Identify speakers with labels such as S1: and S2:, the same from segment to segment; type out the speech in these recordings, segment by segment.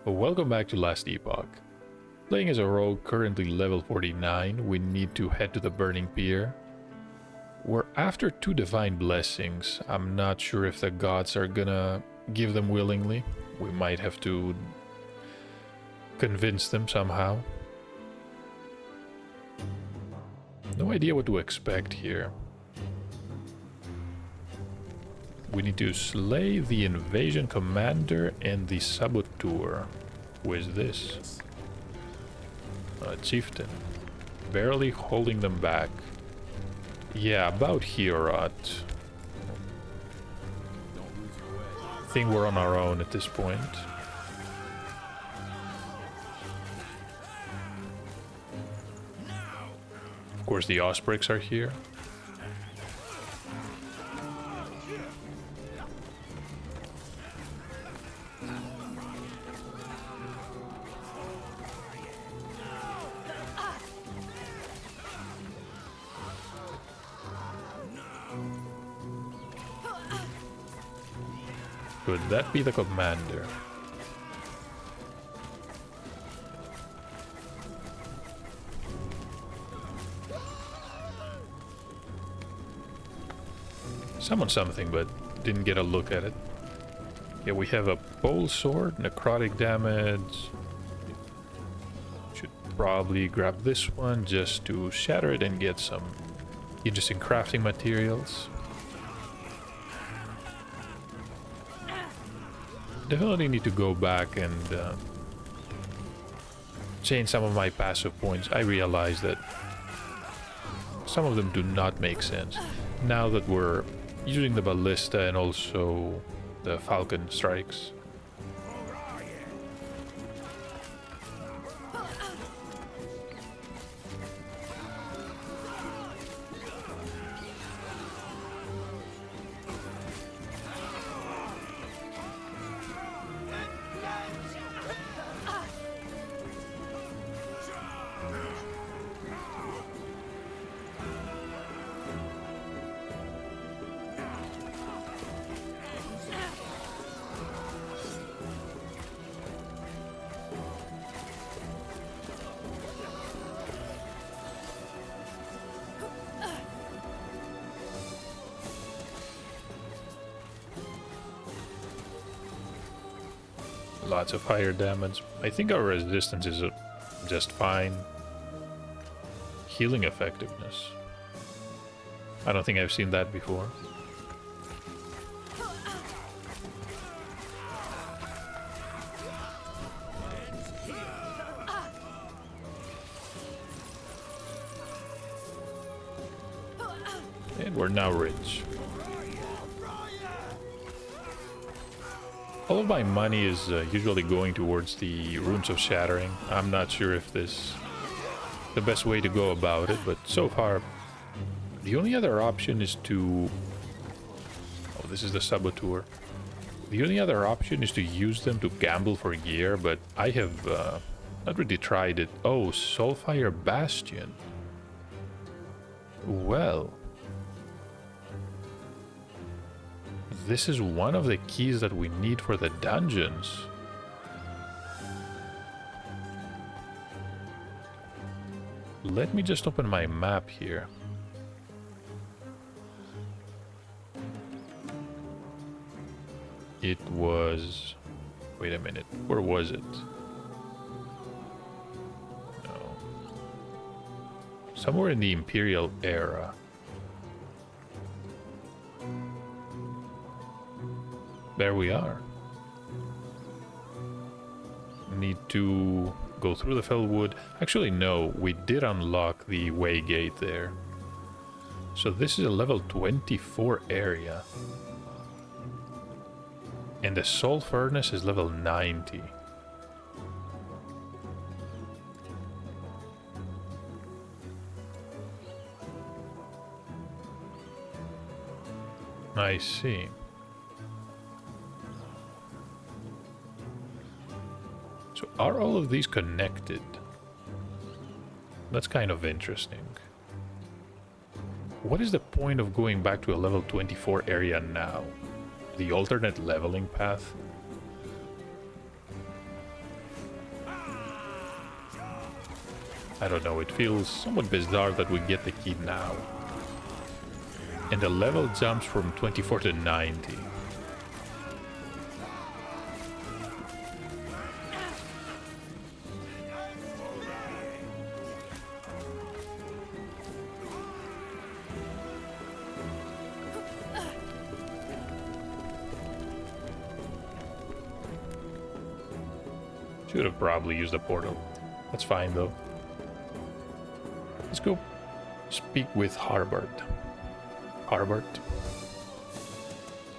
S1: Welcome back to Last Epoch. Playing as a rogue currently level 49, we need to head to the Burning Pier. We're after 2 divine blessings. I'm not sure if the gods are gonna give them willingly. We might have to convince them somehow. No idea what to expect here. We need to slay the invasion commander and the saboteur. Who is this? A chieftain. Barely holding them back. Yeah, about here, Rot. I think we're on our own at this point. Of course, the Ospreys are here. Could that be the commander? Summoned something, but didn't get a look at it. Yeah, we have a pole sword, necrotic damage. Should probably grab this one just to shatter it and get some interesting crafting materials. Definitely need to go back and change some of my passive points. I realize that some of them do not make sense. Now that we're using the ballista and also the falcon strikes. Lots of higher damage. I think our resistance is just fine. Healing effectiveness. I don't think I've seen that before. And we're now rich. All of my money is usually going towards the Runes of Shattering. I'm not sure if this is the best way to go about it, but so far the only other option is to... Oh, this is the Saboteur. The only other option is to use them to gamble for gear, but I have not really tried it. Oh, Soulfire Bastion. Well... This is one of the keys that we need for the dungeons. Let me just open my map here. It was... Wait a minute, where was it? No. Somewhere in the Imperial era. There we are. Need to go through the Fellwood. Actually, no, we did unlock the way gate there. So this is a level 24 area. And the Soul Furnace is level 90. I see. So are all of these connected? That's kind of interesting. What is the point of going back to a level 24 area now? The alternate leveling path? I don't know, it feels somewhat bizarre that we get the key now. And the level jumps from 24 to 90. Should have probably used the portal. That's fine though. Let's go speak with Harbert. Harbert?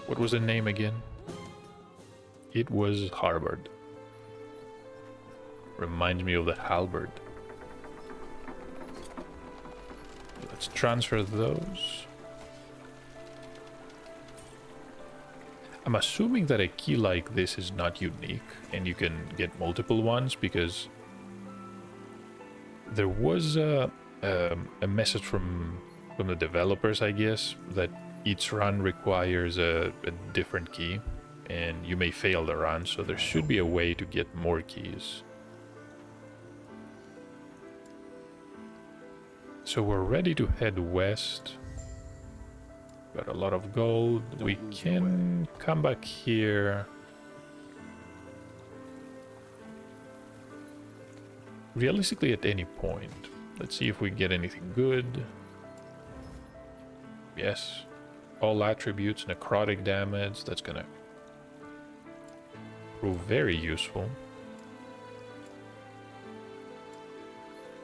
S1: What was the name again? It was Harbert. Reminds me of the halberd. Let's transfer those. I'm assuming that a key like this is not unique and you can get multiple ones, because there was a message from the developers, I guess, that each run requires a different key and you may fail the run, so there should be a way to get more keys. So we're ready to head west. Got a lot of gold. We can come back here. Realistically, at any point. Let's see if we get anything good. Yes. All attributes, necrotic damage. That's gonna prove very useful.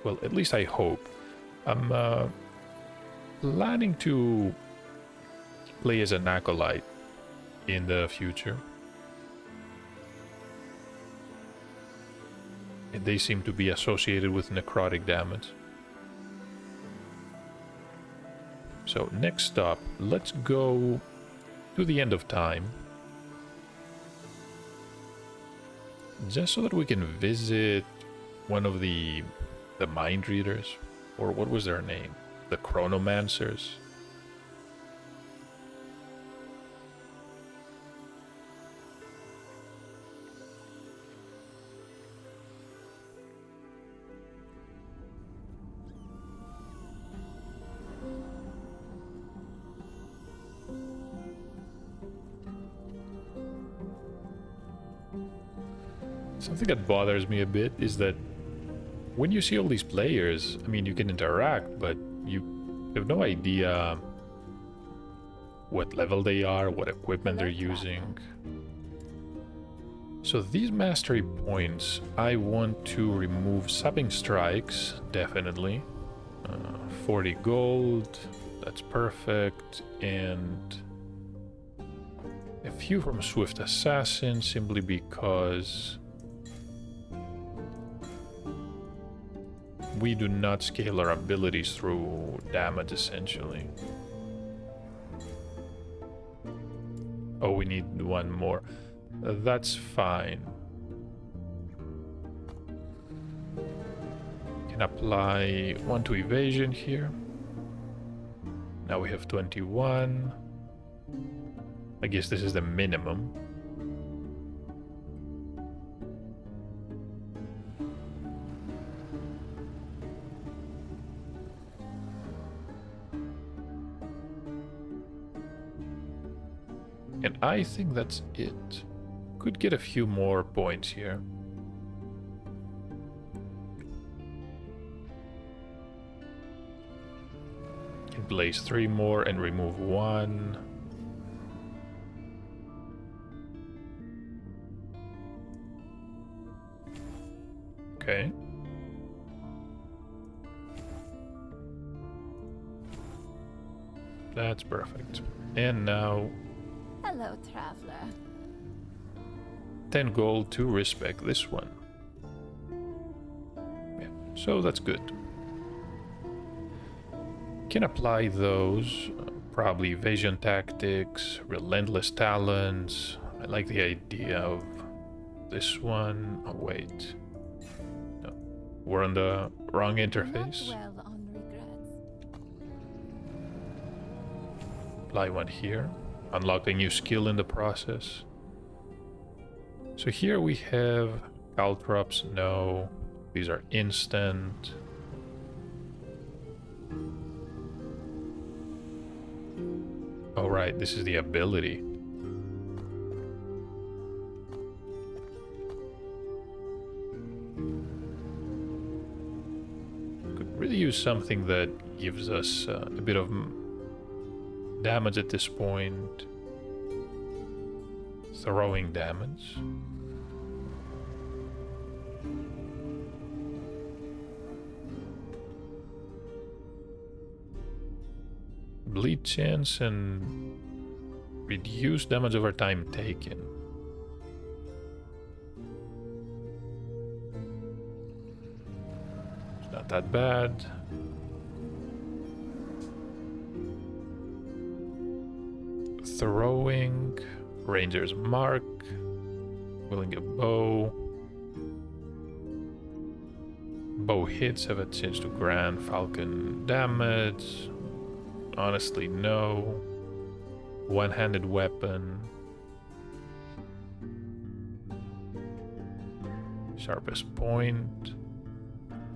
S1: Well, at least I hope. I'm planning to play as an acolyte in the future. And they seem to be associated with necrotic damage. So next stop, let's go to the end of time. Just so that we can visit one of the mind readers, or what was their name? The chronomancers. Something that bothers me a bit is that when you see all these players, I mean, you can interact, but you have no idea what level they are, what equipment they're using. So these mastery points, I want to remove sapping strikes, definitely. 40 gold, that's perfect, and a few from Swift Assassin, simply because we do not scale our abilities through damage, essentially. Oh, we need one more. That's fine. Can apply 1 to evasion here. Now we have 21. I guess this is the minimum. And I think that's it. Could get a few more points here. Can place 3 more and remove 1. Okay. That's perfect. And now
S2: Hello, traveler.
S1: 10 gold to respec this one. Yeah, so that's good. Can apply those. Probably evasion tactics, relentless talents. I like the idea of this one. Oh, wait. No, we're on the wrong interface.
S2: Not well on regrets.
S1: Apply one here. Unlock a new skill in the process. So here we have caltrops, no. These are instant. right, this is the ability. Could really use something that gives us a bit of damage at this point. Throwing damage. Bleed chance and reduce damage over time taken. It's not that bad. Throwing, Ranger's Mark, wielding a bow. Bow hits have a chance to grant Falcon damage. Honestly, no. One-handed weapon. Sharpest point.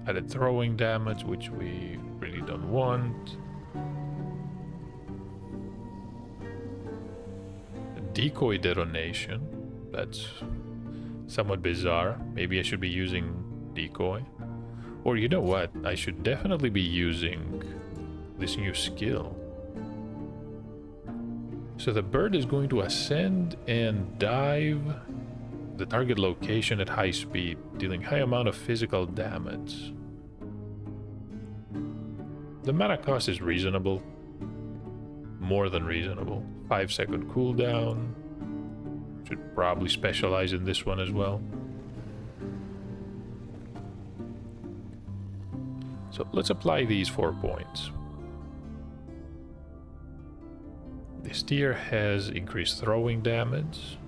S1: Added throwing damage, which we really don't want. Decoy detonation. That's somewhat bizarre. Maybe I should be using decoy. Or you know what? I should definitely be using this new skill. So the bird is going to ascend and dive the target location at high speed, dealing high amount of physical damage. The mana cost is reasonable. More than reasonable. 5-second cooldown. Should probably specialize in this one as well. So let's apply these 4 points. This tier has increased throwing damage.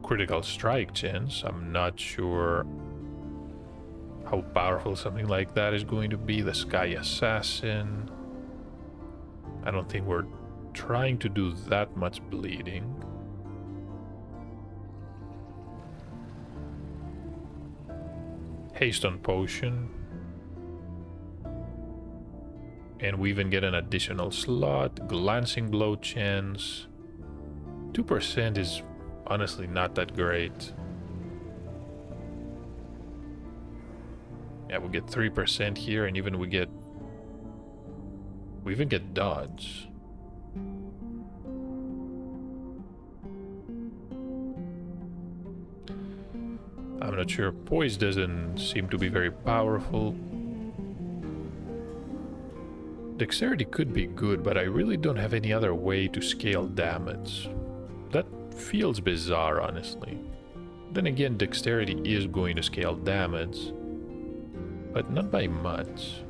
S1: Critical strike chance. I'm not sure how powerful something like that is going to be. The Sky Assassin. I don't think we're trying to do that much bleeding. Haste on Potion. And we even get an additional slot. Glancing Blow chance. 2% is honestly not that great. Yeah, we get 3% here, and even we even get dodge. I'm not sure. Poise doesn't seem to be very powerful. Dexterity could be good, but I really don't have any other way to scale damage. That feels bizarre, honestly. Then again, Dexterity is going to scale damage, but not by much.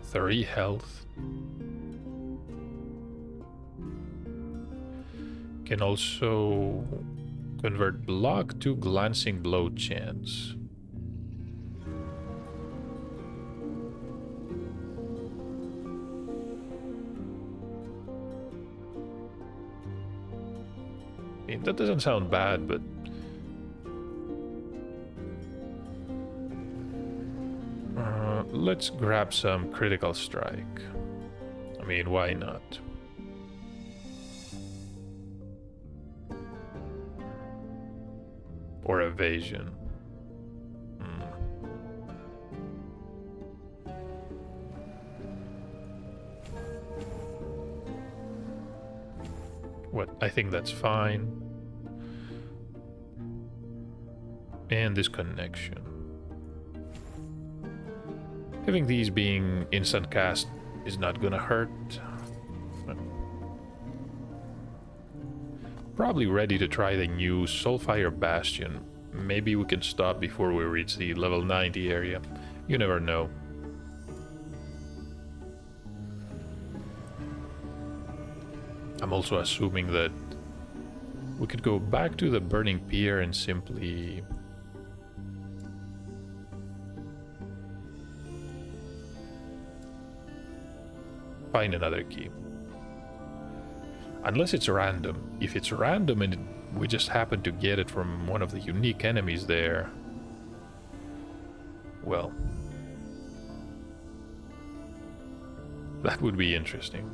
S1: Three health. Can also convert block to glancing blow chance. I mean, that doesn't sound bad, but let's grab some critical strike. I mean, why not? Or evasion. What? I think that's fine. And this connection. Having these being instant cast is not gonna hurt. Probably ready to try the new Soulfire Bastion. Maybe we can stop before we reach the level 90 area. You never know. I'm also assuming that we could go back to the Burning Pier and simply find another key. Unless it's random. If it's random and we just happen to get it from one of the unique enemies there, well, that would be interesting.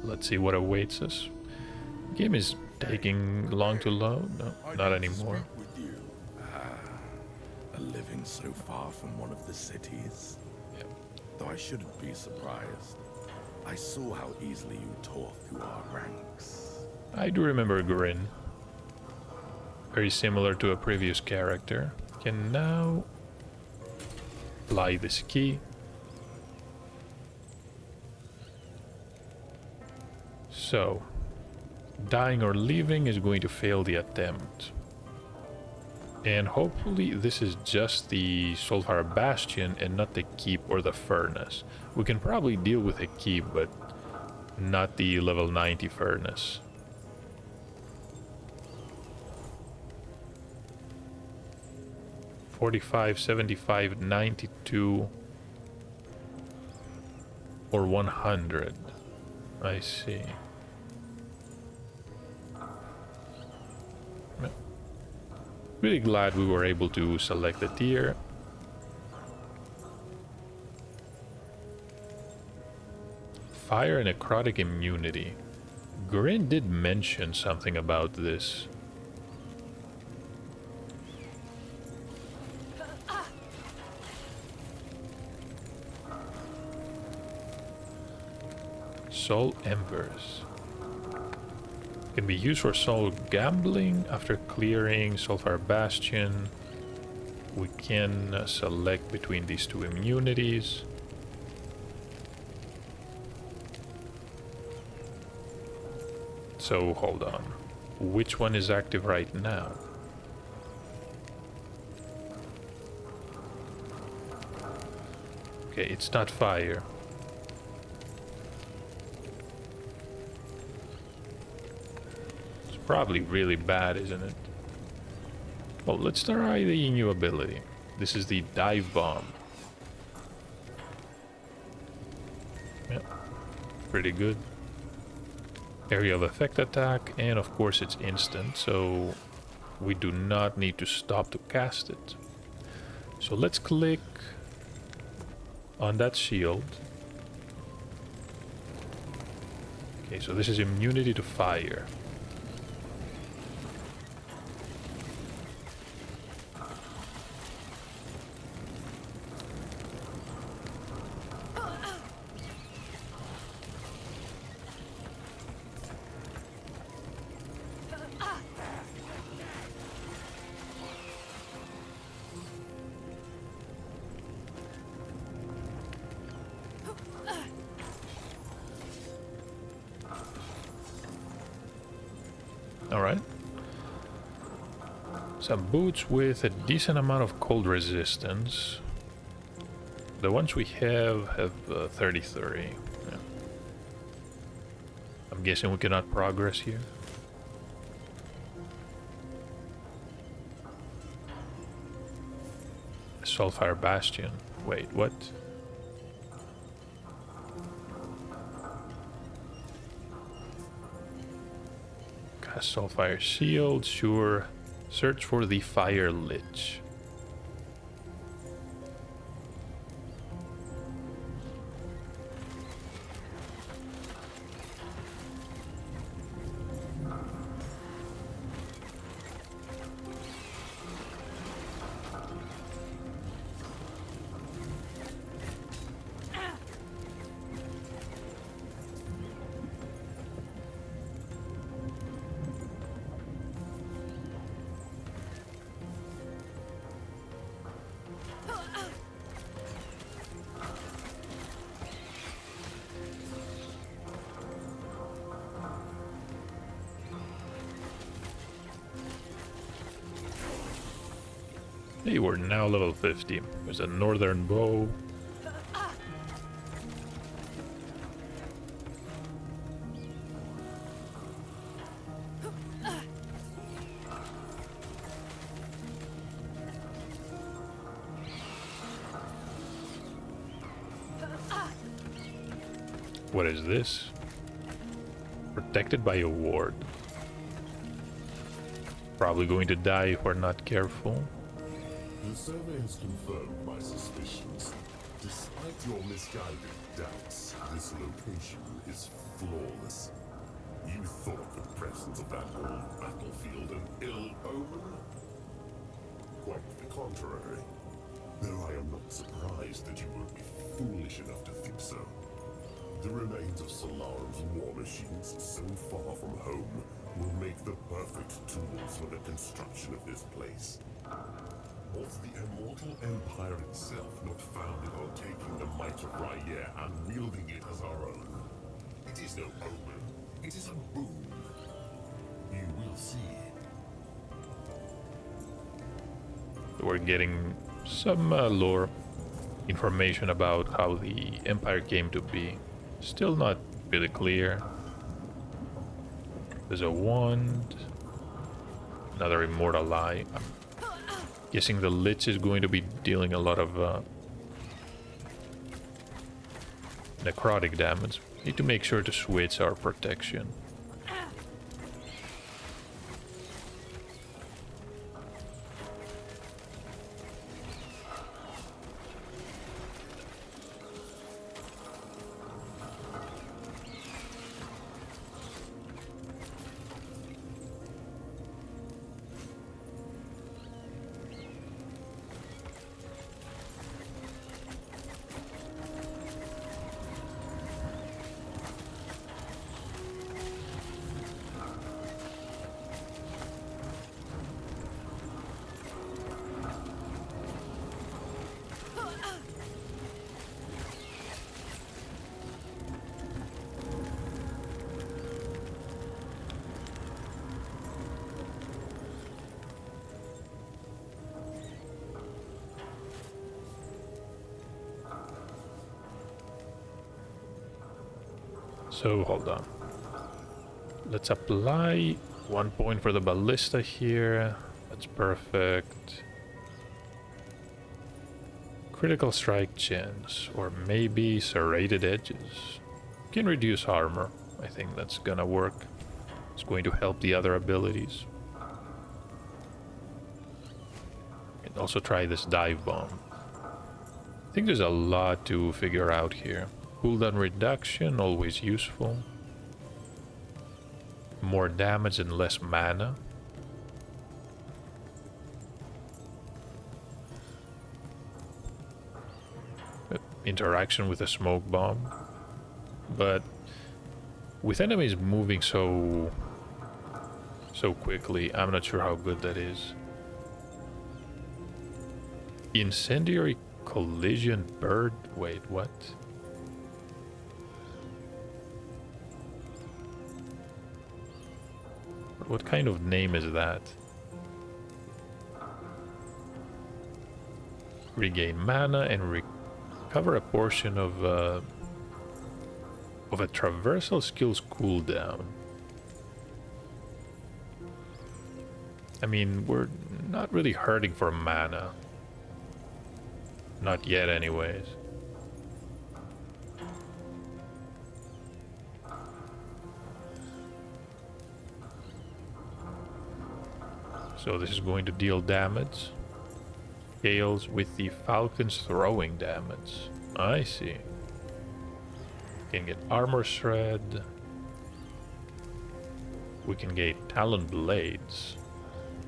S1: Let's see what awaits us. Game is taking long to load. No, not anymore.
S3: A living so far from one of the cities.
S1: Yep.
S3: Though I shouldn't be surprised. I saw how easily you tore through our ranks.
S1: I do remember Grin. Very similar to a previous character. Can now apply this key. So, dying or leaving is going to fail the attempt. And hopefully this is just the Soulfire Bastion and not the keep or the furnace. We can probably deal with a keep, but not the level 90 furnace. $45, $75, $92, or $100. I see. Really glad we were able to select the tier. Fire and necrotic immunity. Grin did mention something about this. Soul Embers. Can be used for soul gambling after clearing Soulfire Bastion. We can select between these two immunities. So hold on. Which one is active right now? Okay, it's not fire. Probably really bad, isn't it? Well, let's try the new ability. This is the dive bomb. Yep, pretty good. Area of effect attack, and of course it's instant, so we do not need to stop to cast it. So let's click on that shield. Okay, so this is immunity to fire. Alright. Some boots with a decent amount of cold resistance. The ones we have 33. Yeah. I'm guessing we cannot progress here. Soulfire Bastion. Wait, what? Soulfire Shield, sure. Search for the Fire Lich. Hey, we're now level 50. There's a northern bow. What is this? Protected by a ward. Probably going to die if we're not careful.
S4: The survey has confirmed my suspicions. Despite your misguided doubts, this location is flawless. You thought the presence of that old battlefield an ill omen? Quite the contrary. Though I am not surprised that you would be foolish enough to think so. The remains of Solarum's war machines, so far from home, will make the perfect tools for the construction of this place. Was the immortal empire itself not founded on taking the might of R'yeh and wielding it as our own? It is no omen. It is a boon. You will see.
S1: We're getting some lore information about how the Empire came to be. Still not really clear. There's a wand. Another immortal eye. I'm guessing the Lich is going to be dealing a lot of necrotic damage. Need to make sure to switch our protection. So hold on. Let's apply 1 point for the ballista here. That's perfect. Critical strike chance, or maybe serrated edges. Can reduce armor. I think that's gonna work. It's going to help the other abilities. And also try this dive bomb. I think there's a lot to figure out here. Cooldown reduction, always useful. More damage and less mana. Interaction with a smoke bomb. But with enemies moving so quickly, I'm not sure how good that is. Incendiary collision bird? Wait, what? What kind of name is that? Regain mana and recover a portion of a traversal skill's cooldown. I mean, we're not really hurting for mana. Not yet, anyways. So this is going to deal damage. Scales with the Falcon's throwing damage. I see. Can get armor shred. We can get talon blades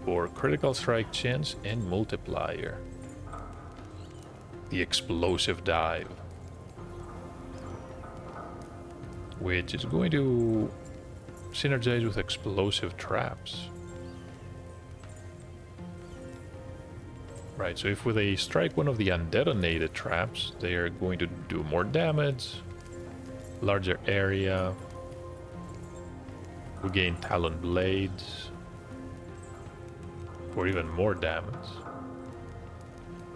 S1: for critical strike chance and multiplier. The explosive dive, which is going to synergize with explosive traps. Right, so if they strike one of the undetonated traps, they are going to do more damage, larger area. We gain talon blades for even more damage.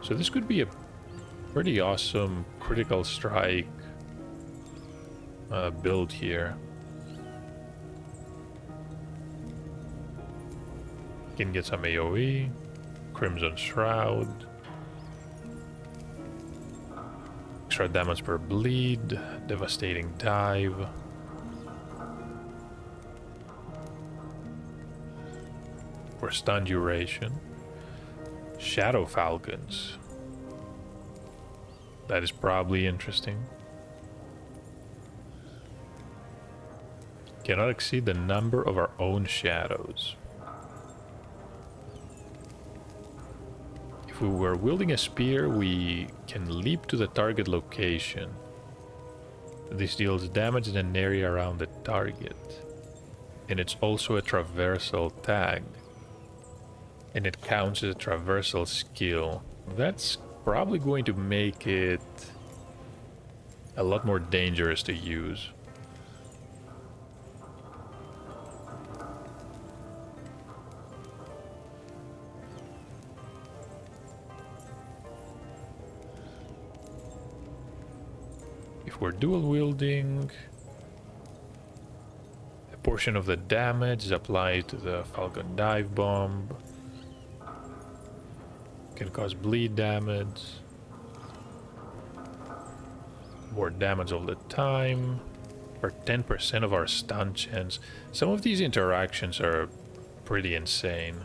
S1: So this could be a pretty awesome critical strike build here. Can get some AoE. Crimson Shroud. extra damage per bleed, devastating dive. For stun duration. Shadow falcons. That is probably interesting. Cannot exceed the number of our own shadows. If we were wielding a spear, we can leap to the target location. This deals damage in an area around the target. And it's also a traversal tag. And it counts as a traversal skill. That's probably going to make it a lot more dangerous to use. If we're dual wielding, a portion of the damage is applied to the Falcon Dive Bomb. Can cause bleed damage. More damage all the time. For 10% of our stun chance. Some of these interactions are pretty insane.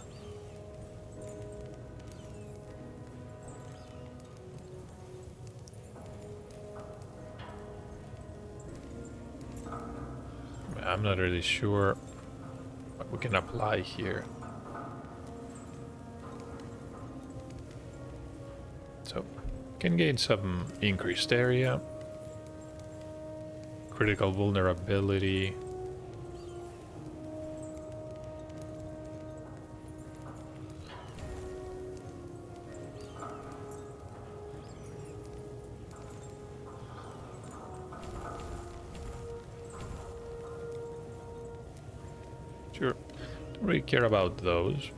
S1: I'm not really sure what we can apply here. So, can gain some increased area. Critical vulnerability. Sure, don't really care about those.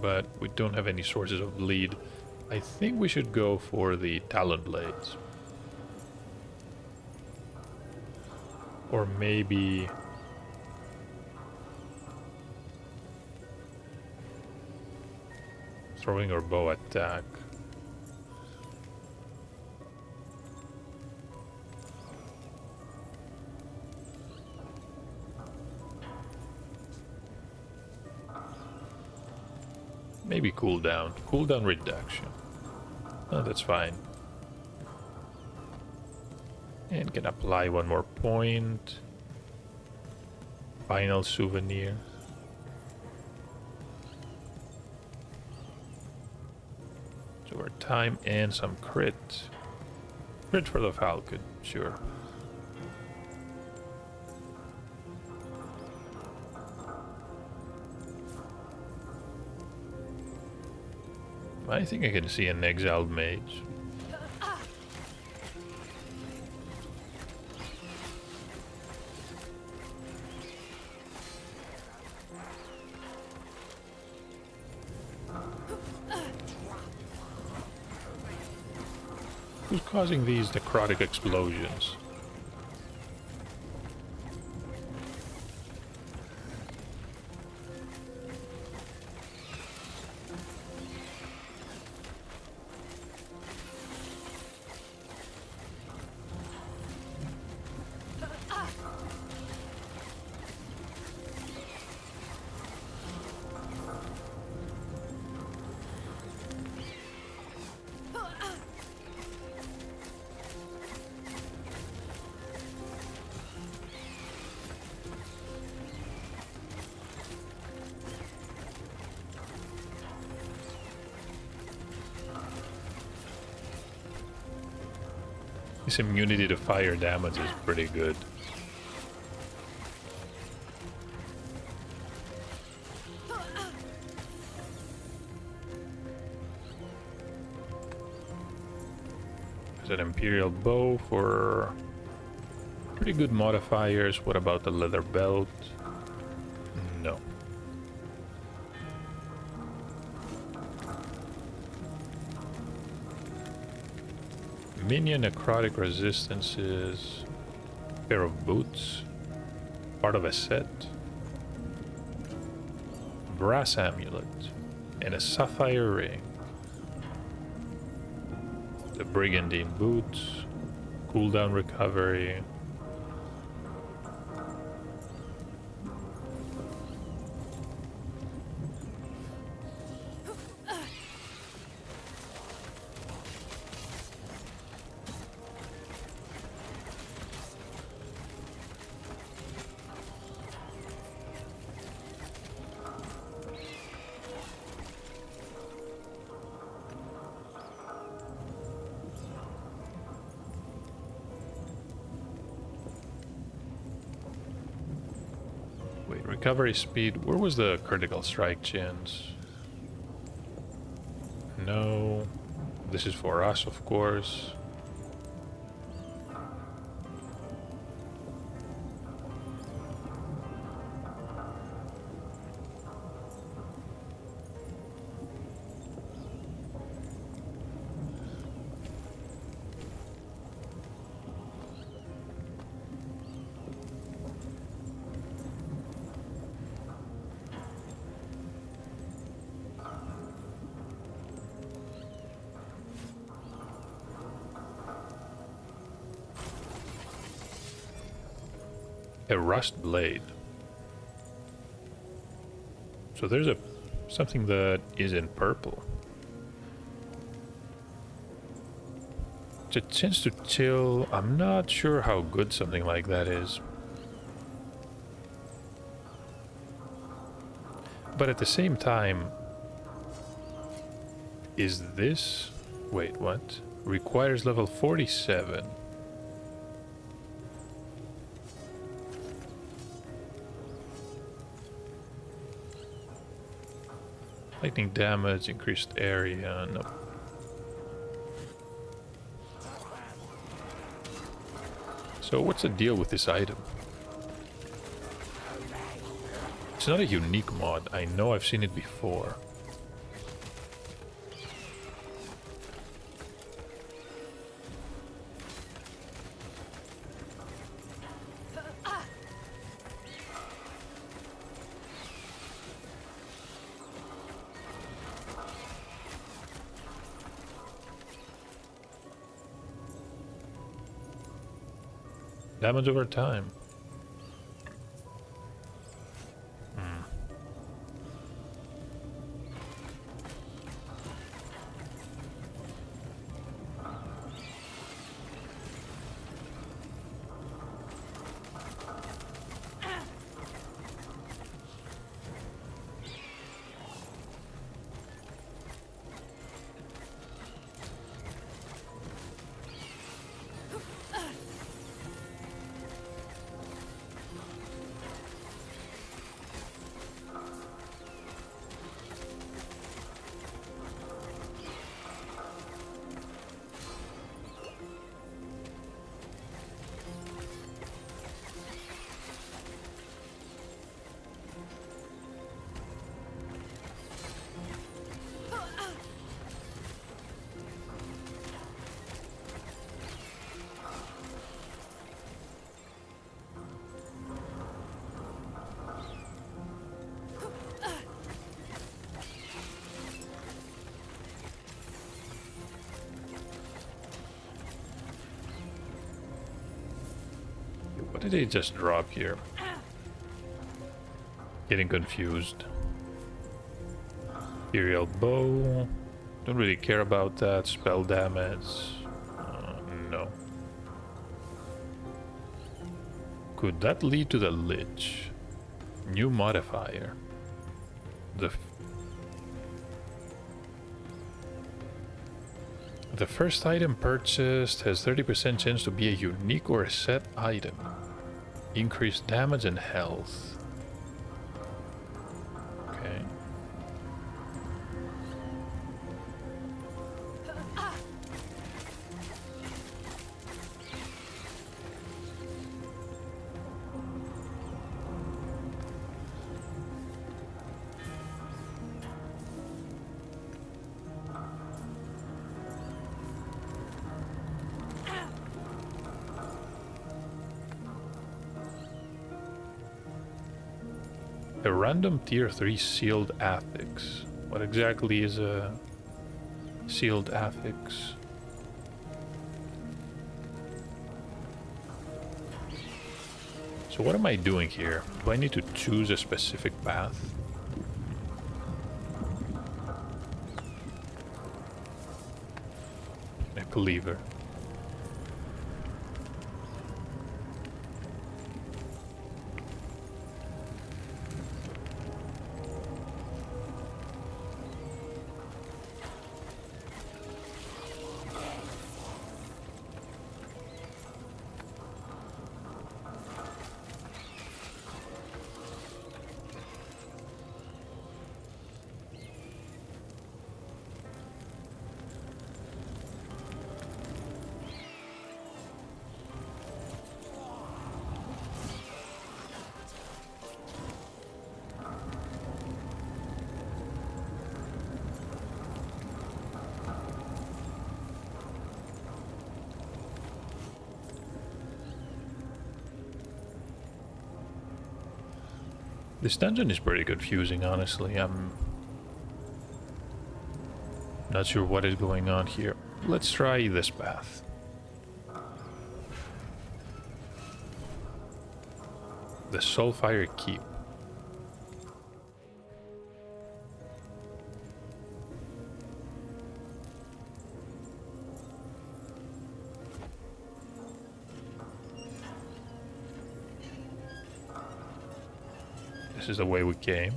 S1: But we don't have any sources of bleed. I think we should go for the Talon Blades. Or maybe... throwing our bow attack. Maybe cooldown. Cooldown reduction. Oh, that's fine. And can apply one more point. Final souvenir. So our time and some crit. Crit for the Falcon, sure. I think I can see an exiled mage. Who's causing these necrotic explosions? This immunity to fire damage is pretty good. There's an Imperial bow for pretty good modifiers. What about the leather belt? No. Minion necrotic resistances. Pair of boots. Part of a set. Brass amulet. and a sapphire ring. The brigandine boots, cooldown recovery. Wait, recovery speed. Where was the critical strike chance? No. This is for us, of course. A rust blade. So there's something that is in purple. It's a chance to chill. I'm not sure how good something like that is. But at the same time, is this... Wait, what? Requires level 47. Lightning damage, increased area, no. So what's the deal with this item? It's not a unique mod, I know I've seen it before. Damage over time. What did he just drop here? Getting confused. Imperial bow. Don't really care about that. Spell damage. No. Could that lead to the Lich? New modifier. The first item purchased has 30% chance to be a unique or a set item. Increased damage and health. Okay. A random tier 3 sealed affix. What exactly is a sealed affix? So what am I doing here? Do I need to choose a specific path? A cleaver. This dungeon is pretty confusing, honestly. I'm not sure what is going on here. Let's try this path. The Soulfire Keep. This is the way we came.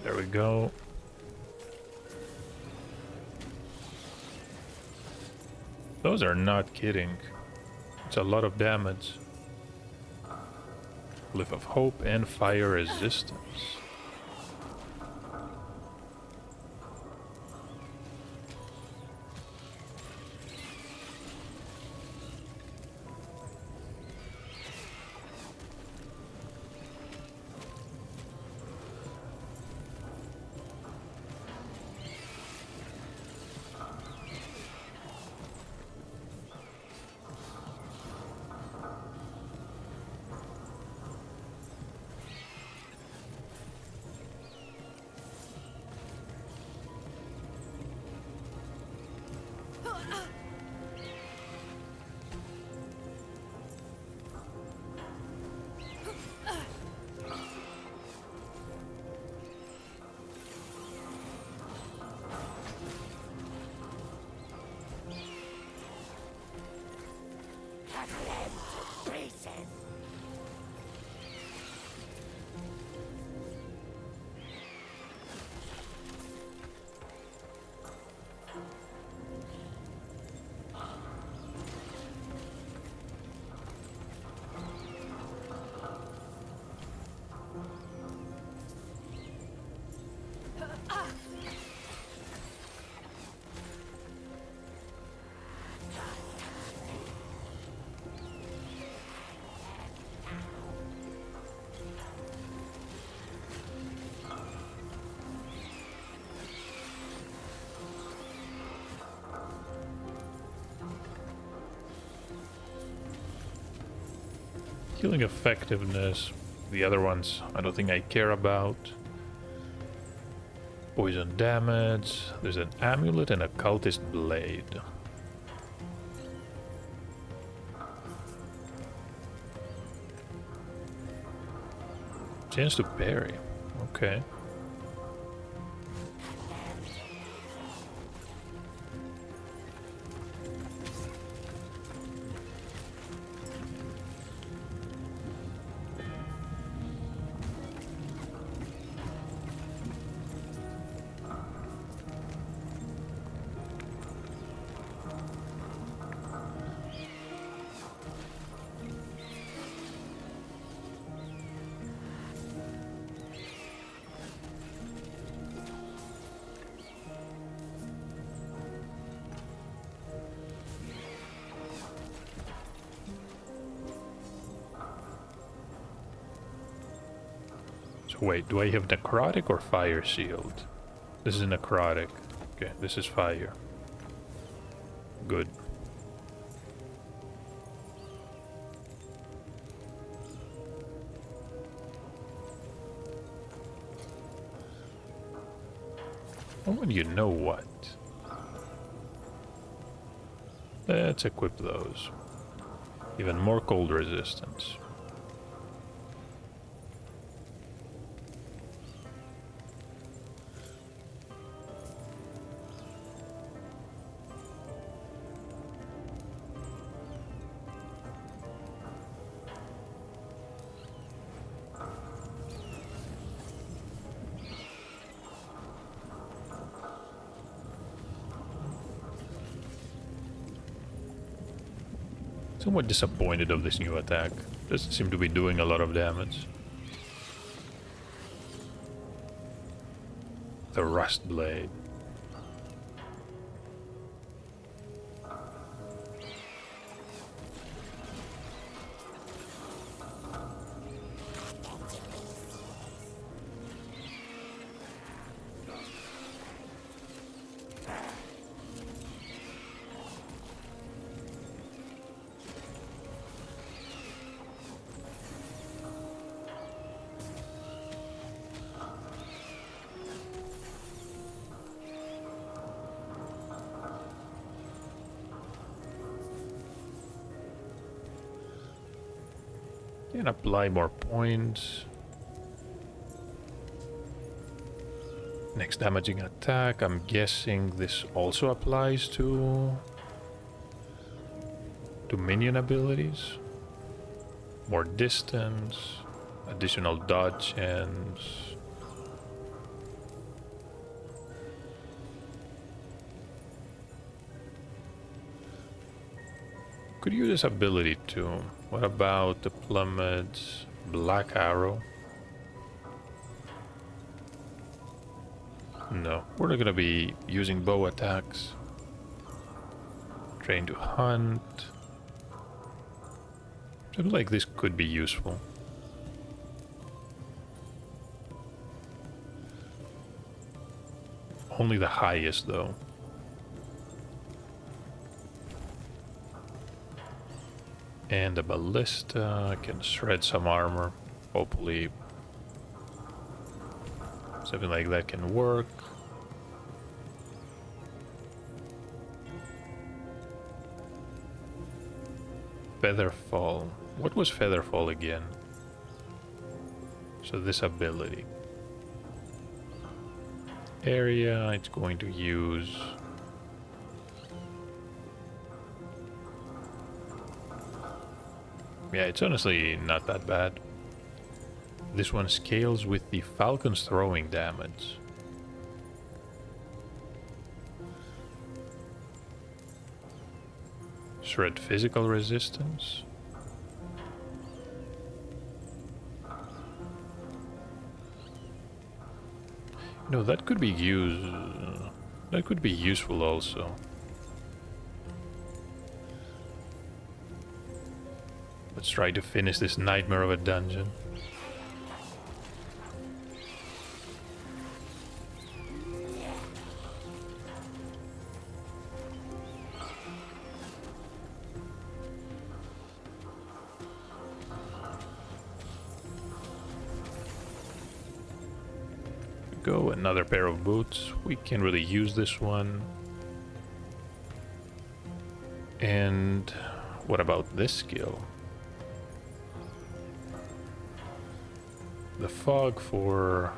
S1: There we go. Those are not kidding. It's a lot of damage. Glyph of Hope and Fire Resistance. Healing effectiveness. The other ones I don't think I care about. Poison damage. There's an amulet and a cultist blade. Chance to parry. Okay. So wait, do I have necrotic or fire shield? This is necrotic. Okay, this is fire. Good. Oh, and you know what? Let's equip those. Even more cold resistance. Somewhat disappointed of this new attack. Doesn't seem to be doing a lot of damage. The Rust Blade. Can apply more points. Next damaging attack. I'm guessing this also applies to minion abilities. More distance, additional dodge chance. Could use this ability too. What about the plummet's black arrow? No, we're not gonna be using bow attacks. Train to hunt. Something like this could be useful. Only the highest though. And the ballista can shred some armor. Hopefully something like that can work. Featherfall. What was Featherfall again? So this ability. Area, it's going to use... Yeah, it's honestly not that bad. This one scales with the Falcon's throwing damage. Shred physical resistance. No, that could be that could be useful also. Let's try to finish this nightmare of a dungeon. Go, another pair of boots. We can really use this one. And what about this skill? The fog for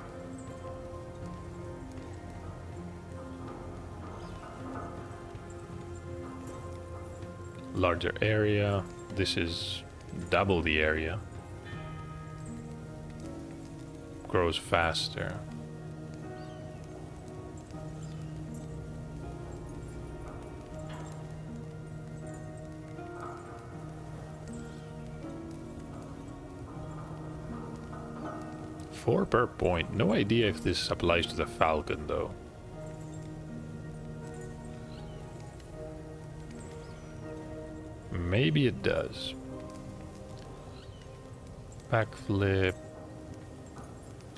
S1: larger area. This is double the area. Grows faster. Four per point. No idea if this applies to the Falcon though. Maybe it does. Backflip.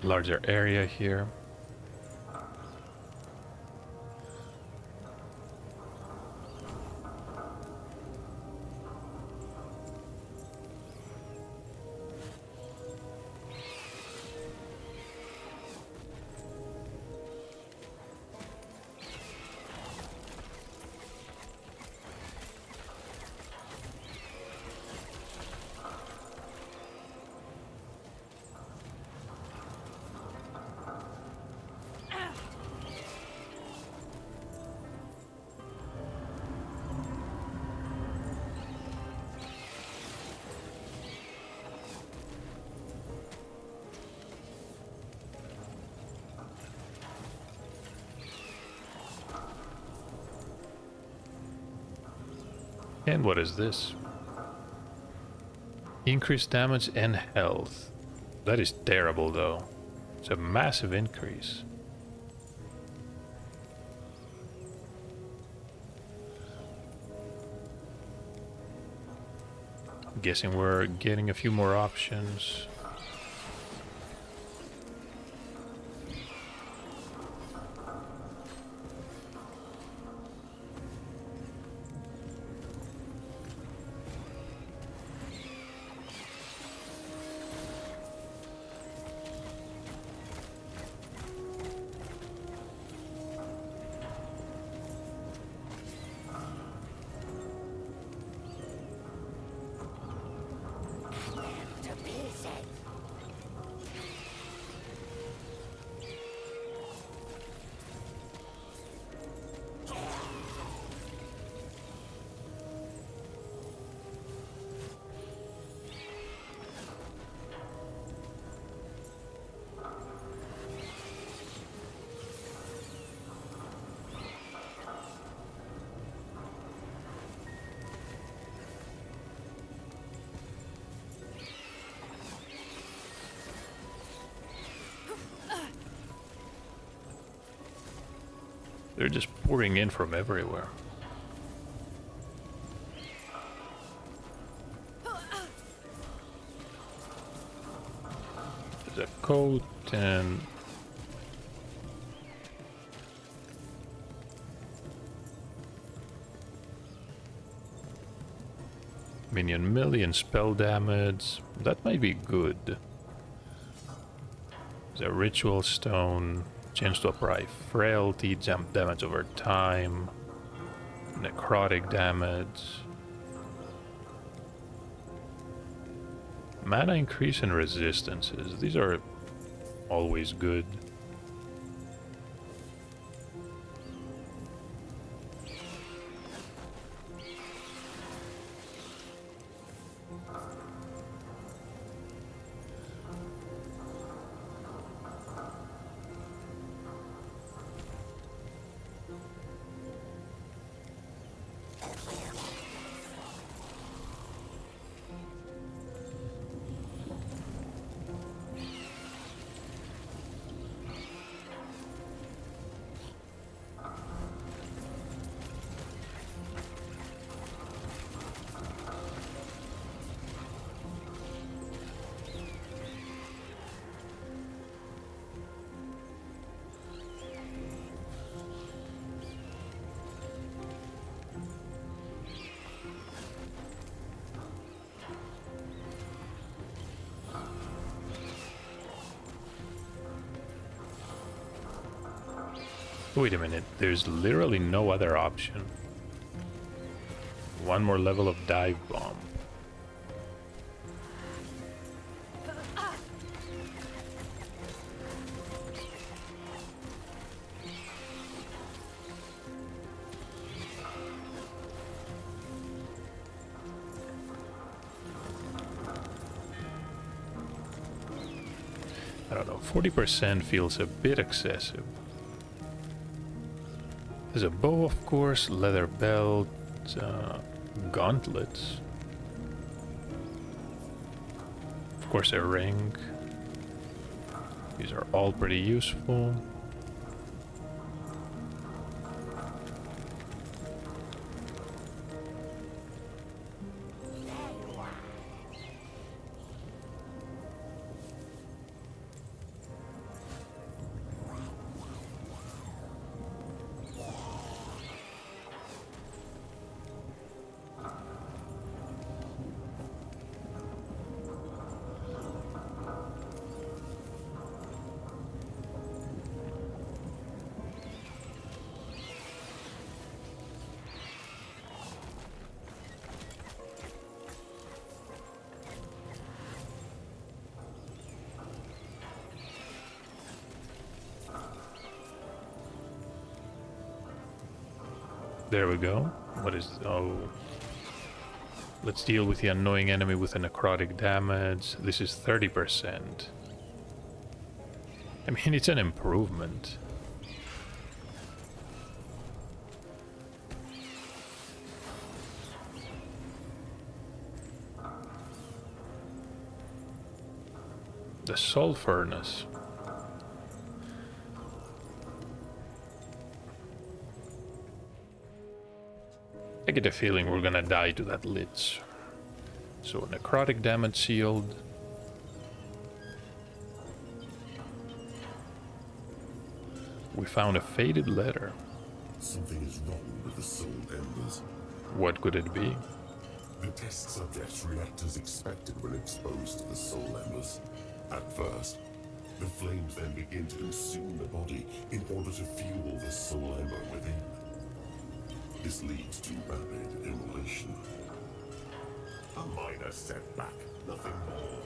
S1: larger area here. And what is this? Increased damage and health. That is terrible though. It's a massive increase. I'm guessing we're getting a few more options. They're just pouring in from everywhere. There's a coat and minion million spell damage. That might be good. There's a ritual stone. Chance to apply frailty, jump damage over time, necrotic damage, mana increase and resistances. These are always good. Wait a minute, there's literally no other option. One more level of dive bomb. I don't know, 40% feels a bit excessive. There's a bow, of course, leather belt, gauntlets. Of course, a ring. These are all pretty useful. There we go. What is... Oh. Let's deal with the annoying enemy with a necrotic damage. This is 30%. I mean, it's an improvement. The Soul Furnace. I get a feeling we're gonna die to that Lich. So necrotic damage shield. We found a faded letter.
S4: Something is wrong with the soul embers.
S1: What could it be?
S4: The test subjects react as expected when exposed to the soul embers. At first, the flames then begin to consume the body in order to fuel the soul ember within. This leads to rapid immolation. A minor setback, nothing more.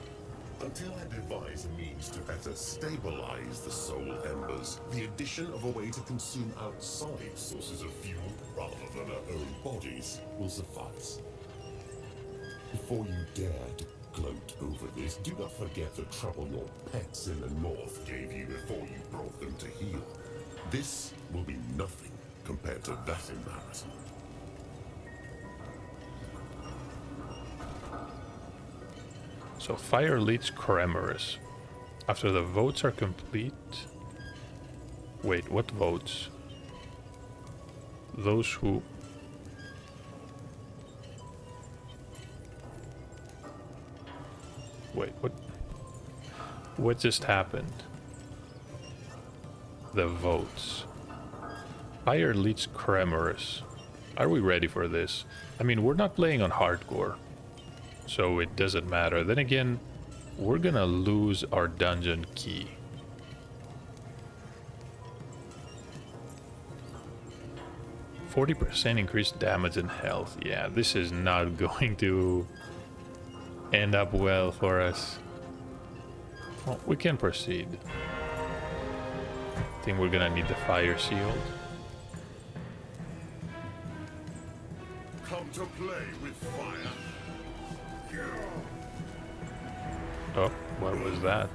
S4: Until I devise a means to better stabilize the soul embers, the addition of a way to consume outside sources of fuel rather than our own bodies will suffice. Before you dare to gloat over this, do not forget the trouble your pets in the north gave you before you brought them to heal. This will be nothing compared to that embarrassment.
S1: So Fire Leech Cremerus. After the votes are complete... Wait, what votes? Those who... Wait, what? What just happened? The votes. Fire Leech Cremerus. Are we ready for this? I mean, we're not playing on hardcore, so it doesn't matter. Then again, we're gonna lose our dungeon key. %40 increased damage and health. Yeah, this is not going to end up well for us. Well, we can proceed. I think we're gonna need the fire shield.
S4: Come to play with fire.
S1: Oh, what was that?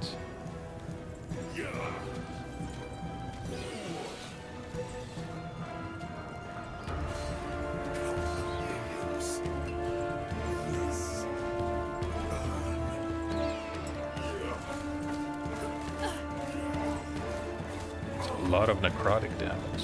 S1: A lot of necrotic damage.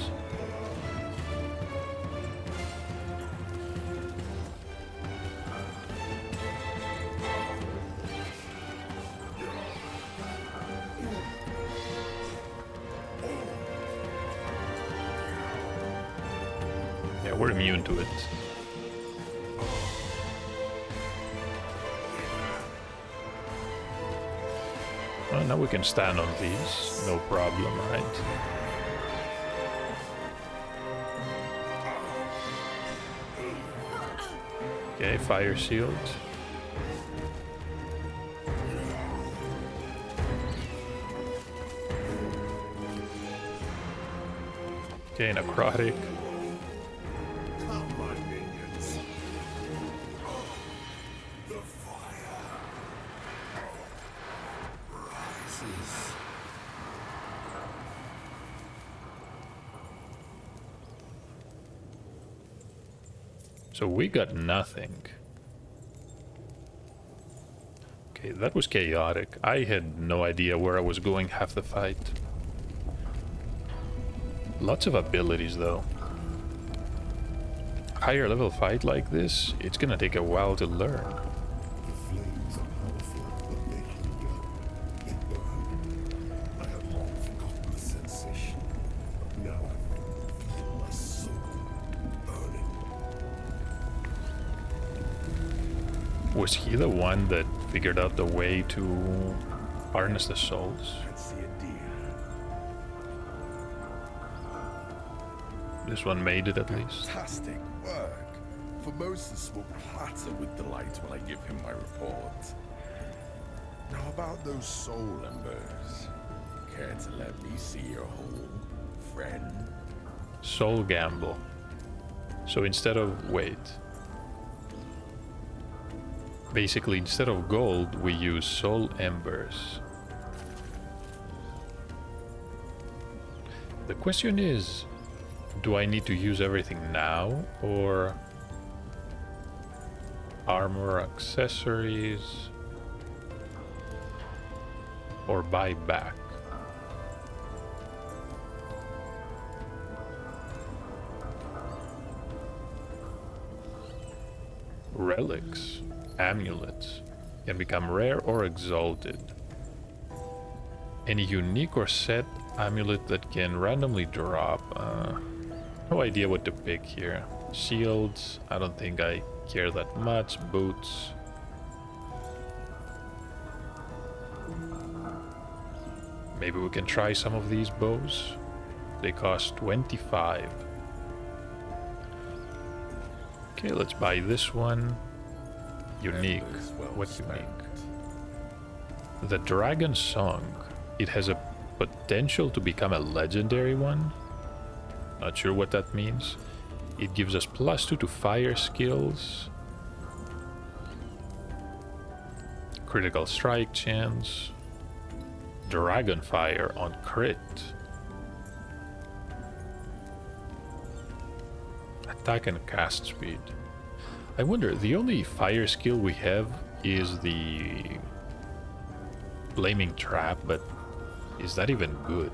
S1: Yeah, we're immune to it. Well, now we can stand on these, no problem, right? Okay, fire shield. Okay, necrotic.
S4: Come, my minions. The fire rises.
S1: So we got nothing. Okay, that was chaotic. I had no idea where I was going half the fight. Lots of abilities though. Higher level fight like this, it's gonna take a while to learn.
S4: The flames are powerful, but they linger. They burn. I have long forgotten the sensation, but now I feel my soul burning.
S1: Was he the one that figured out the way to harness the souls?
S3: Let's see a deer.
S1: This one made it at least.
S3: Fantastic work. Formosus will clatter with delight when I give him my report. Now about those soul embers. Care to let me see your hole, friend?
S1: Soul Gamble. So instead of... wait. Basically, instead of gold, we use soul embers. The question is, do I need to use everything now, or armor, accessories, or buy back? Relics, amulets, can become rare or exalted. Any unique or set amulet that can randomly drop. No idea what to pick here. Shields, I don't think I care that much. Boots. Maybe we can try some of these bows. They cost 25. Okay, let's buy this one. Unique.
S3: Embers well
S1: What's
S3: spent.
S1: unique? The Dragon Song. It has a potential to become a legendary one. Not sure what that means. It gives us +2 to fire skills. Critical strike chance. Dragon fire on crit. Attack and cast speed. I wonder, the only fire skill we have is the flaming trap, but is that even good?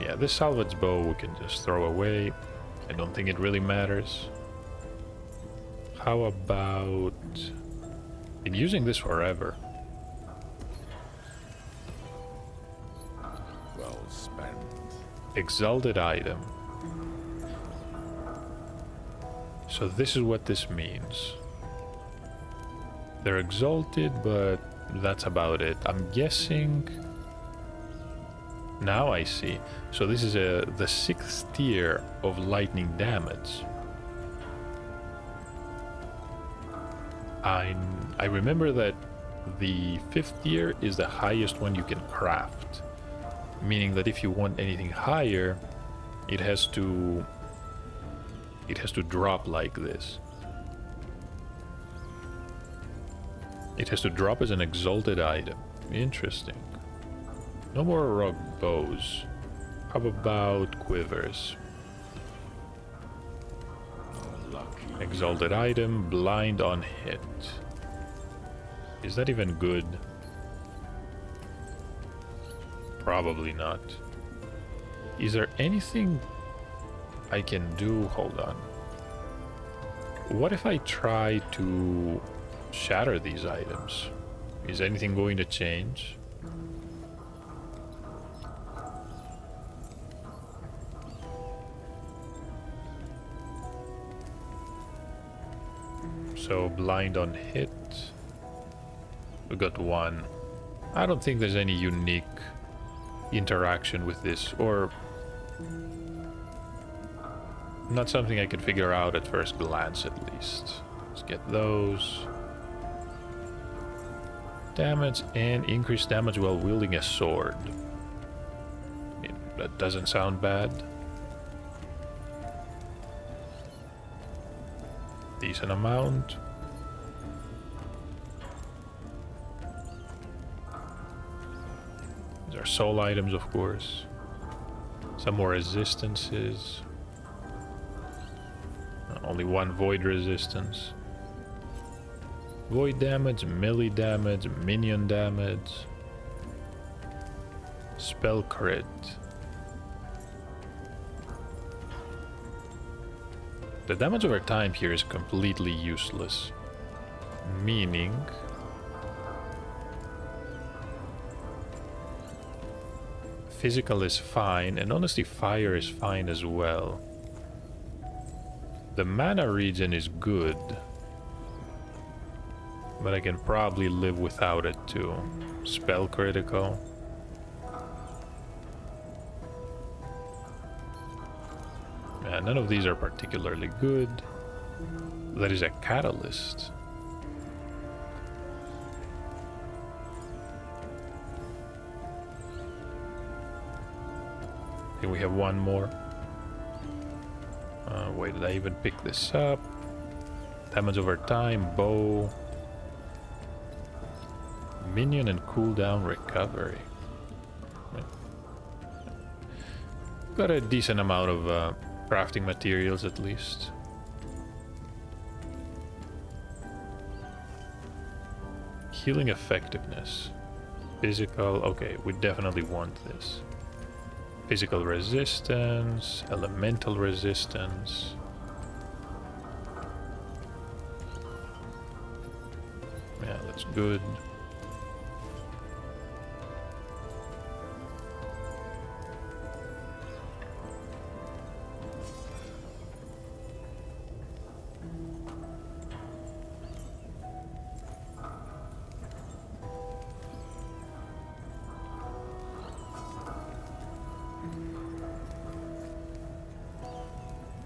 S1: Yeah, this salvage bow we can just throw away. I don't think it really matters. How about... been using this forever.
S3: Well spent.
S1: Exalted item. So this is what this means. They're exalted, but that's about it. I'm guessing... Now I see. So this is the 6th tier of lightning damage. I remember that the 5th tier is the highest one you can craft. Meaning that if you want anything higher, it has to drop like this. It has to drop as an exalted item. Interesting. No more rock bows. How about quivers?
S3: Lucky.
S1: Exalted item, blind on hit. Is that even good? Probably not. Is there anything I can do? Hold on. What if I try to shatter these items? Is anything going to change? So blind on hit. We got 1. I don't think there's any unique interaction with this, or not something I could figure out at first glance at least. Let's get those. Damage and increased damage while wielding a sword. I mean, that doesn't sound bad. Decent amount. These are soul items, of course. Some more resistances. Only 1 void resistance. Void damage, melee damage, minion damage. Spell crit. The damage over time here is completely useless. Meaning... physical is fine, and honestly fire is fine as well. The mana regen is good, but I can probably live without it too. Spell critical. Yeah, none of these are particularly good. That is a catalyst. I think we have one more. Wait, did I even pick this up? Damage over time, bow. Minion and cooldown recovery. Got a decent amount of crafting materials at least. Healing effectiveness. Physical, okay, we definitely want this. Physical resistance, elemental resistance. Yeah, that's good.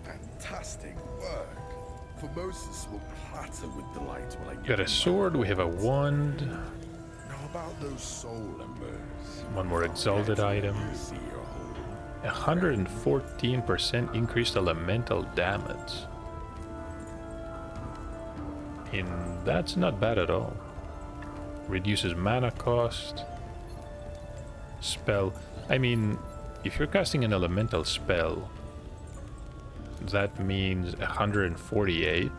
S3: Fantastic work. For most will clatter with delight when I give
S1: Got a
S3: him my
S1: sword, we have a
S3: rewards.
S1: wand.
S3: Now about those soul embers.
S1: One more exalted item.
S3: You see your home.
S1: 114% increased elemental damage. And that's not bad at all. Reduces mana cost. Spell. I mean, if you're casting an elemental spell, that means 148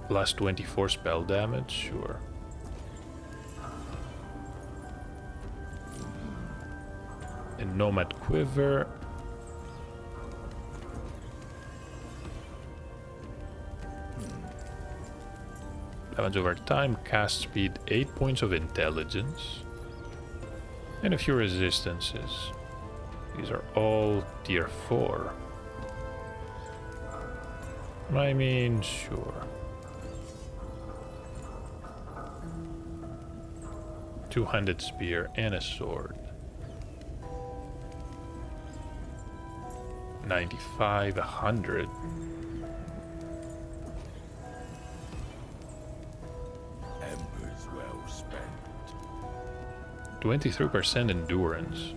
S1: plus 24 spell damage, sure. And Nomad Quiver. Damage over time, cast speed, 8 points of intelligence, and a few resistances. These are all tier 4. I mean, sure. Two-handed spear and a sword. 95, 100.
S3: Embers well spent.
S1: 23% endurance.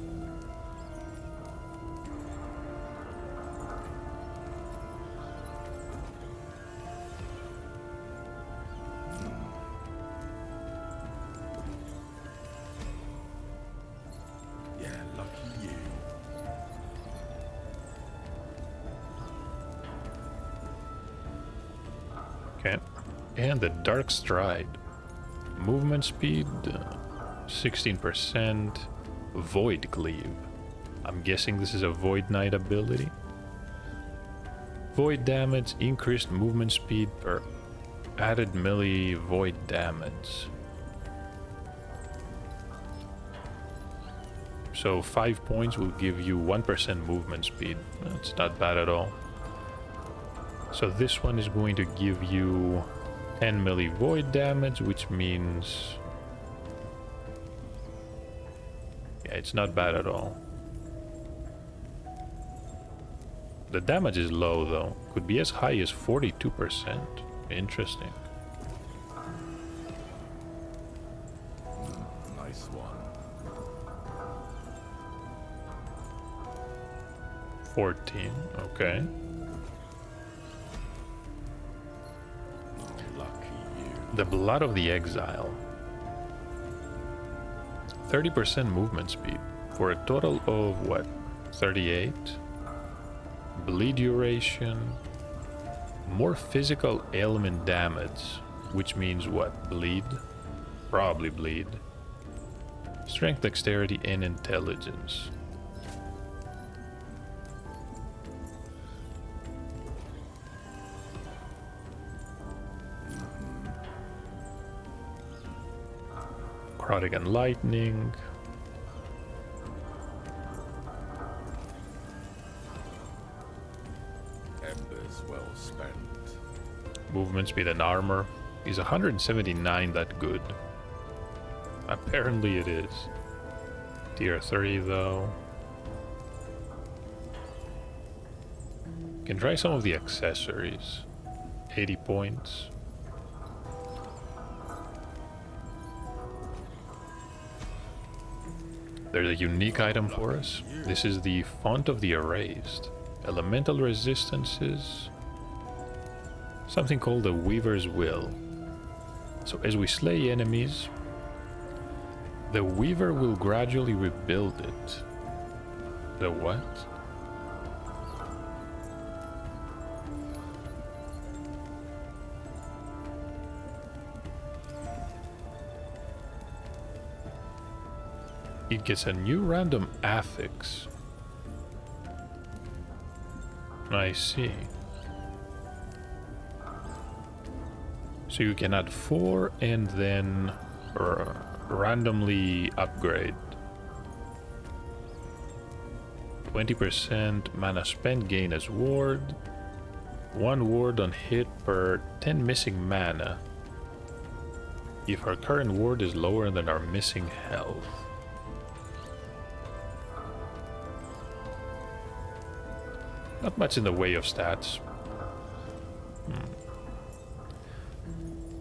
S3: Yeah, lucky you.
S1: Okay. And the Dark Stride. Movement speed, 16%. Void Cleave. I'm guessing this is a Void Knight ability. Void damage, increased movement speed per added melee void damage. So 5 points will give you 1% movement speed. That's not bad at all. So this one is going to give you 10 melee void damage, which means... yeah, it's not bad at all. The damage is low though. Could be as high as 42%. Interesting.
S3: Nice one.
S1: 14, okay.
S3: Lucky you.
S1: The Blood of the Exile. 30% movement speed for a total of what? 38? Bleed duration. More physical ailment damage, which means what? Bleed? Probably bleed. Strength, dexterity, and intelligence. Necrotic and lightning.
S3: Embers well spent.
S1: Movement speed and armor. Is 179 that good? Apparently it is. Tier 3 though. Can try some of the accessories. 80 points. There's a unique item for us. This is the Font of the Erased. Elemental resistances. Something called the Weaver's Will. So as we slay enemies, the Weaver will gradually rebuild it. The what? It gets a new random affix. I see. So you can add 4 and then randomly upgrade. 20% mana spent gain as ward. 1 ward on hit per 10 missing mana. If our current ward is lower than our missing health. Not much in the way of stats.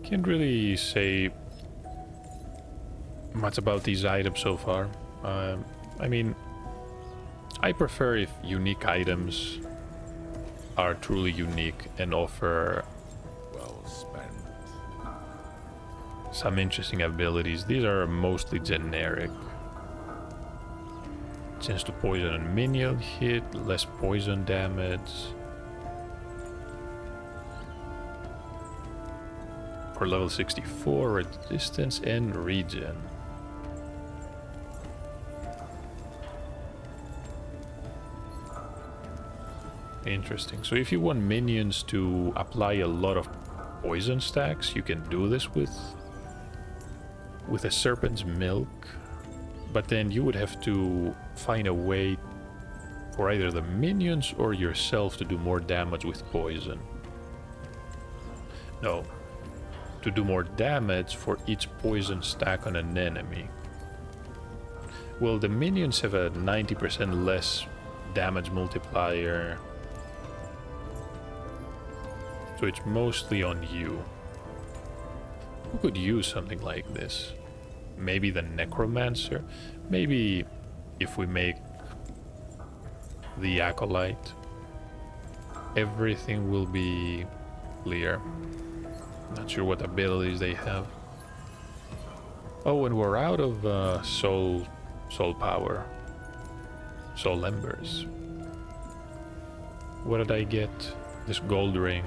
S1: Can't really say much about these items so far. I mean, I prefer if unique items are truly unique and offer
S3: Well spent.
S1: some interesting abilities. These are mostly generic. Chance to poison a minion hit, less poison damage. For level 64, resistance and regen. Interesting. So if you want minions to apply a lot of poison stacks, you can do this with a serpent's milk. But then you would have to find a way for either the minions or yourself to do more damage with poison. No, to do more damage for each poison stack on an enemy. Well, the minions have a 90% less damage multiplier. So it's mostly on you. Who could use something like this? Maybe the Necromancer? Maybe if we make the Acolyte, everything will be clear. Not sure what abilities they have. Oh, and we're out of soul power. Soul embers. What did I get? This gold ring.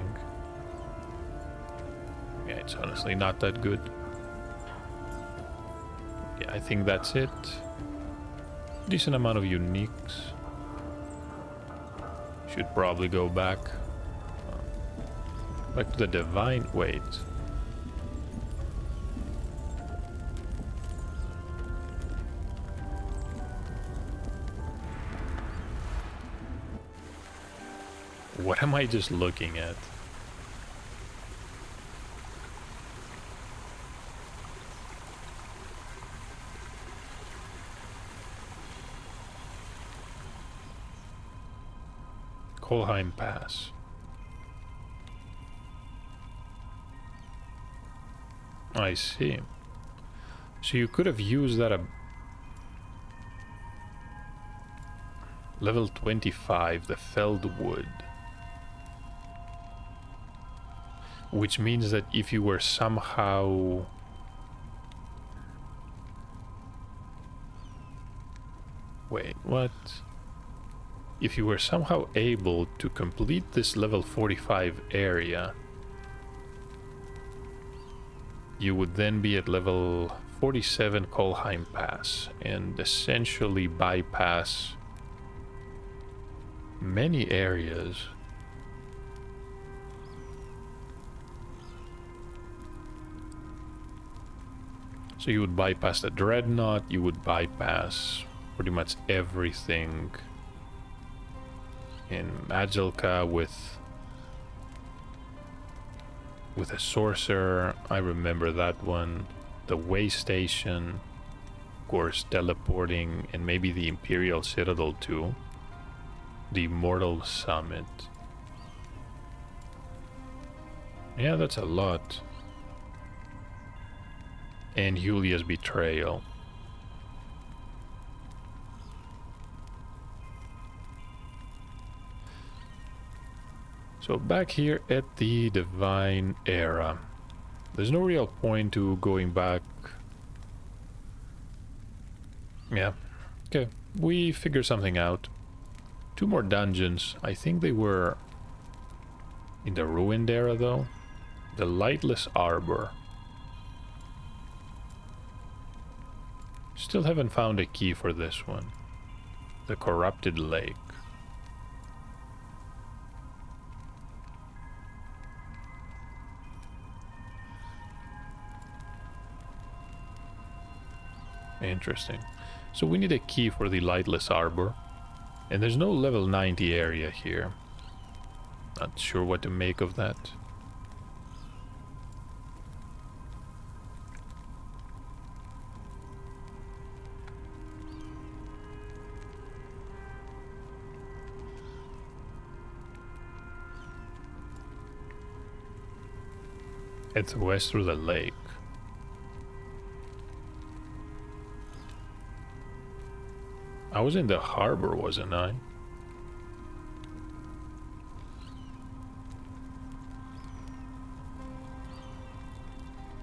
S1: Yeah, it's honestly not that good. Yeah, I think that's it. Decent amount of uniques. Should probably go back. Back to the divine. Wait. What am I just looking at? Kolheim Pass. I see. So you could have used that level 25, the felled wood. Which means that if you were somehow... Wait, what? If you were somehow able to complete this level 45 area, you would then be at level 47 Kolheim Pass and essentially bypass many areas. So you would bypass the Dreadnought, you would bypass pretty much everything in Magilka with a sorcerer. I remember that one. The way station, of course, teleporting, and maybe the Imperial Citadel too. The Immortal Summit. Yeah, that's a lot. And Julia's betrayal. So back here at the Divine Era. There's no real point to going back. Yeah. Okay. We figure something out. 2 more dungeons. I think they were in the Ruined Era though. The Lightless Arbor. Still haven't found a key for this one. The Corrupted Lake. Interesting. So we need a key for the Lightless Arbor. And there's no level 90 area here. Not sure what to make of that. Head west through the lake. I was in the harbor, wasn't I?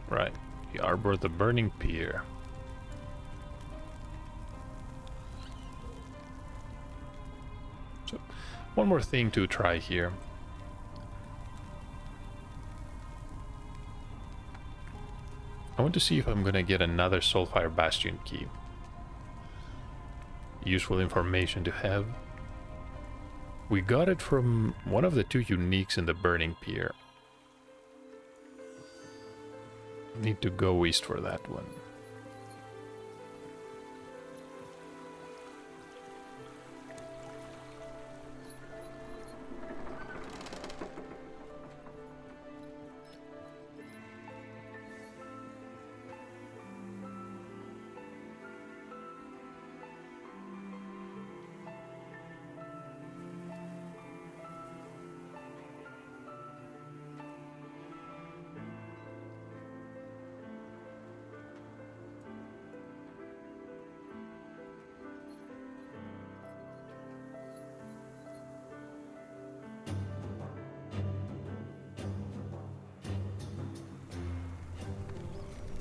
S1: Right. The Arbor of the Burning Pier. So, one more thing to try here. I want to see if I'm gonna get another Soulfire Bastion key. Useful information to have. We got it from one of the 2 uniques in the Burning Pier. Need to go east for that one.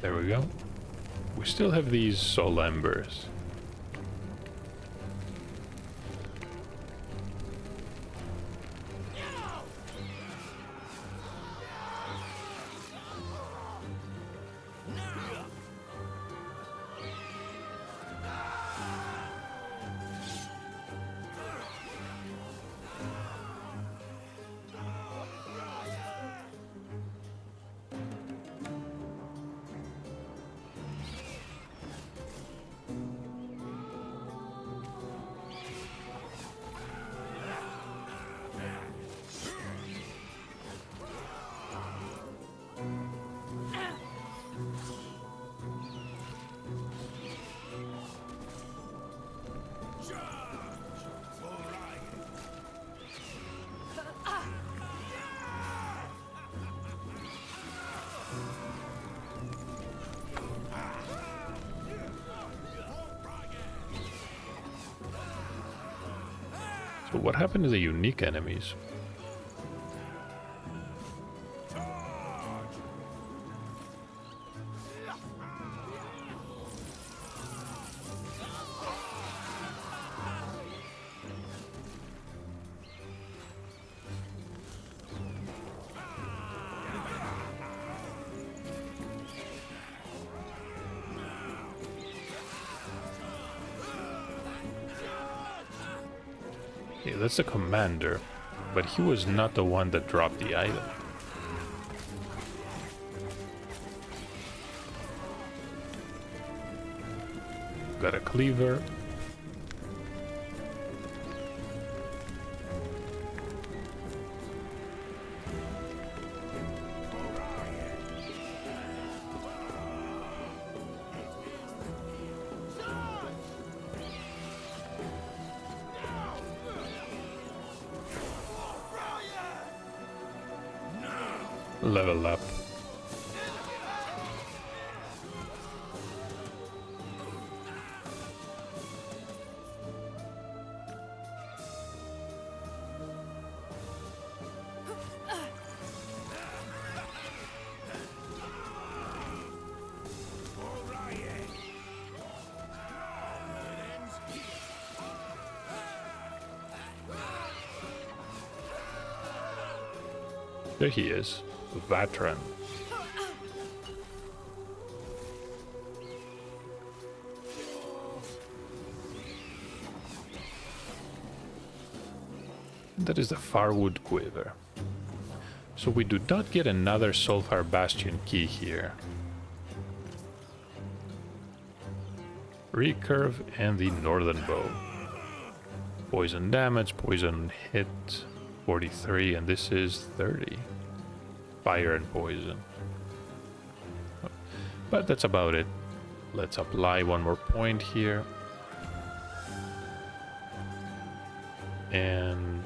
S1: There we go. We still have these soul embers. So what happened to the unique enemies? Yeah, that's the commander, but he was not the one that dropped the item. Got a cleaver. Level up. There he is, Vatran. That is the Farwood Quiver. So we do not get another Soulfire Bastion key here. Recurve and the Northern Bow. Poison damage, poison hit, 43, and this is 30. Fire and poison. But that's about it. Let's apply one more point here. And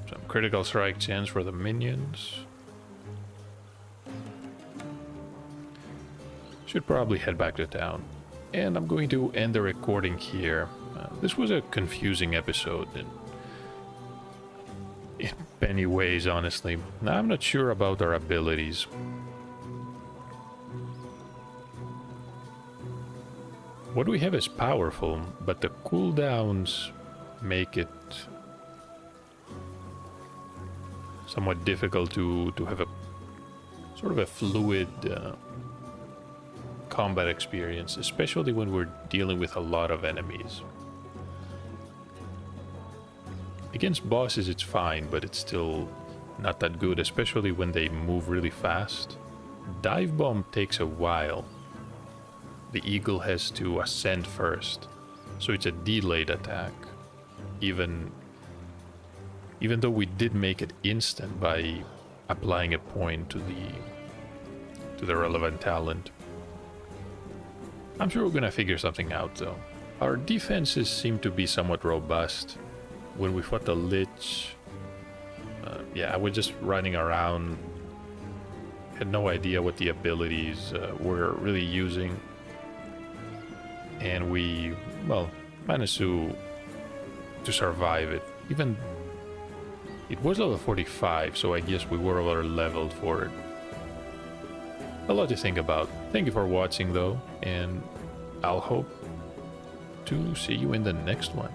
S1: some critical strike chance for the minions. Should probably head back to town. And I'm going to end the recording here. This was a confusing episode in many ways, honestly. I'm not sure about our abilities. What we have is powerful, but the cooldowns make it somewhat difficult to have a sort of a fluid combat experience, especially when we're dealing with a lot of enemies. Against bosses it's fine, but it's still not that good, especially when they move really fast. Dive Bomb takes a while. The eagle has to ascend first, so it's a delayed attack. Even though we did make it instant by applying a point to the relevant talent. I'm sure we're gonna figure something out though. Our defenses seem to be somewhat robust. When we fought the Lich, yeah, I was just running around, had no idea what the abilities were really using, and we, well, managed to survive it. Even it was level 45, so I guess we were over leveled for it. A lot to think about. Thank you for watching though, and I'll hope to see you in the next one.